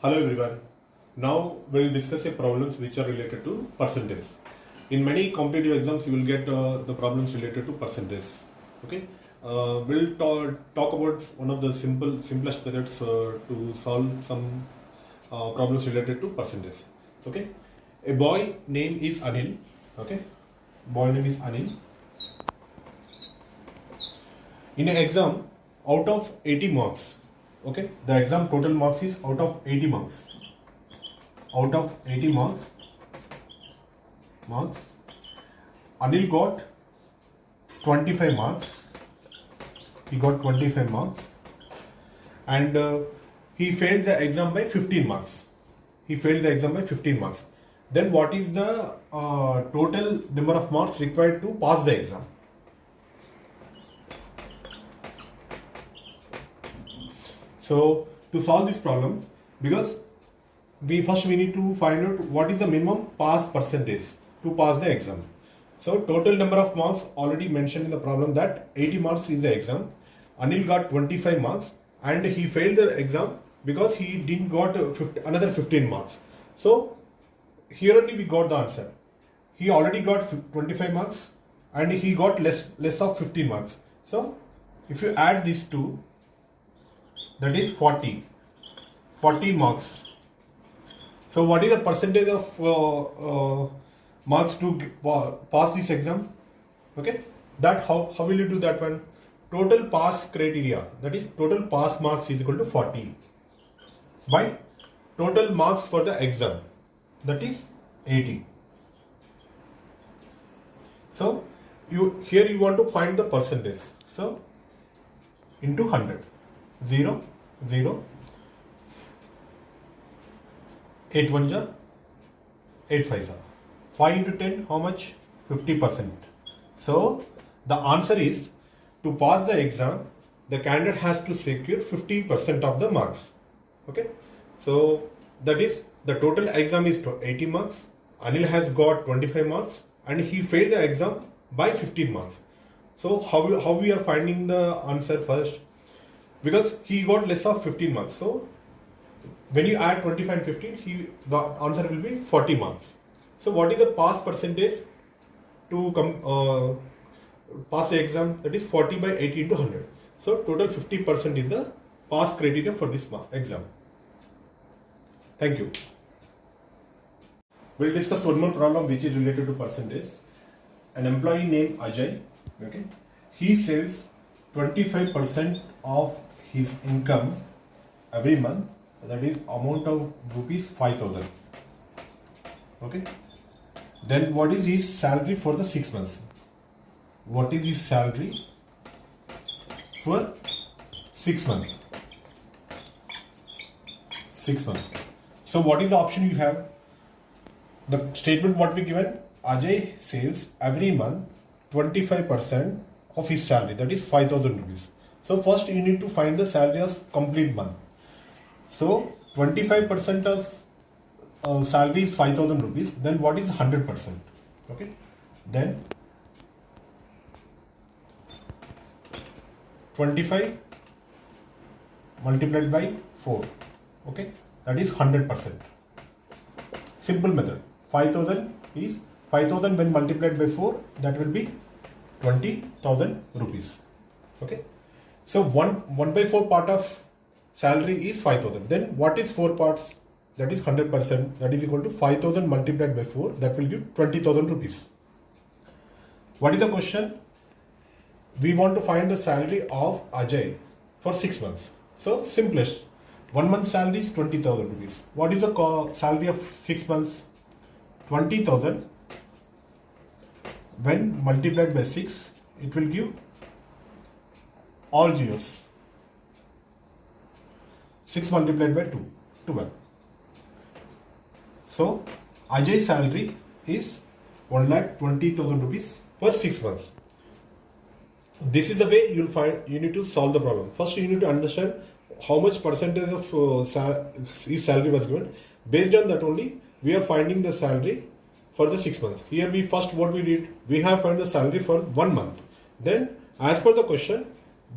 Hello everyone. Now we'll discuss a problems which are related to percentage. In many competitive exams, you will get the problems related to percentage. Okay. We'll talk about one of the simplest methods to solve some problems related to percentage. Okay. A boy name is Anil. Okay. Boy name is Anil. In an exam, out of 80 marks, okay, the exam total marks is out of 80 marks. Out of 80 marks, Anil got 25 marks. He got 25 marks, and he failed the exam by 15 marks. He failed the exam by 15 marks. Then what is the total number of marks required to pass the exam? So to solve this problem, because we need to find out what is the minimum pass percentage to pass the exam. So total number of marks already mentioned in the problem that 80 marks is the exam. Anil got 25 marks and he failed the exam because he didn't got another 15 marks. So here only we got the answer. He already got 25 marks and he got less of 15 marks. So if you add these two, that is 40 marks. So what is the percentage of marks to pass this exam? Okay, that how will you do that one? Total pass criteria, that is total pass marks is equal to 40 by total marks for the exam, that is 80. So here you want to find the percentage. So into 100. 0, 0, 8 1 ja, 8 5 ja. 5 into 10, how much? 50%. So the answer is, to pass the exam, the candidate has to secure 50% of the marks. Okay. So that is, the total exam is 80 marks. Anil has got 25 marks and he failed the exam by 15 marks. So how we are finding the answer first? Because he got less of 15 marks. So when you add 25 and 15, the answer will be 40 marks. So what is the pass percentage to pass the exam? That is 40 by 80 into 100. So total 50% is the pass criteria for this exam. Thank you. We'll discuss one more problem which is related to percentage. An employee named Ajay, okay, he saves 25% of his income every month, that is amount of rupees 5,000. Okay. Then what is his salary for the 6 months? What is his salary for 6 months? 6 months. So what is the option you have? The statement what we given, Ajay saves every month 25% of his salary, that is 5,000 rupees. So first you need to find the salary of complete month. So 25% of salary is 5,000 rupees. Then what is 100%? Okay. Then 25 multiplied by 4. Okay. That is 100%. Simple method. 5,000 is 5,000 when multiplied by 4. That will be 20,000 rupees. Okay. So 1 by 4 part of salary is 5,000. Then what is 4 parts? That is 100%. That is equal to 5,000 multiplied by 4. That will give 20,000 rupees. What is the question? We want to find the salary of Ajay for 6 months. So simplest. 1 month salary is 20,000 rupees. What is the salary of 6 months? 20,000 when multiplied by 6, it will give all zeros. 6 multiplied by 2, 12. So Ajay's salary is 1,20,000 rupees per 6 months. This is the way you need to solve the problem. First you need to understand how much percentage of his salary was given. Based on that only, we are finding the salary for the 6 months. Here what we did, we have found the salary for 1 month. Then as per the question,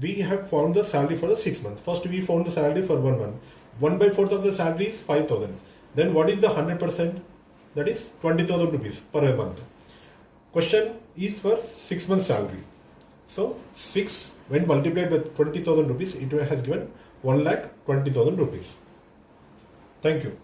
we have found the salary for the 6 months. First we found the salary for 1 month. 1/4 of the salary is 5,000. Then what is the 100%? That is 20,000 rupees per month. Question is for 6 months salary. So 6 when multiplied with 20,000 rupees, it has given 1,20,000 rupees. Thank you.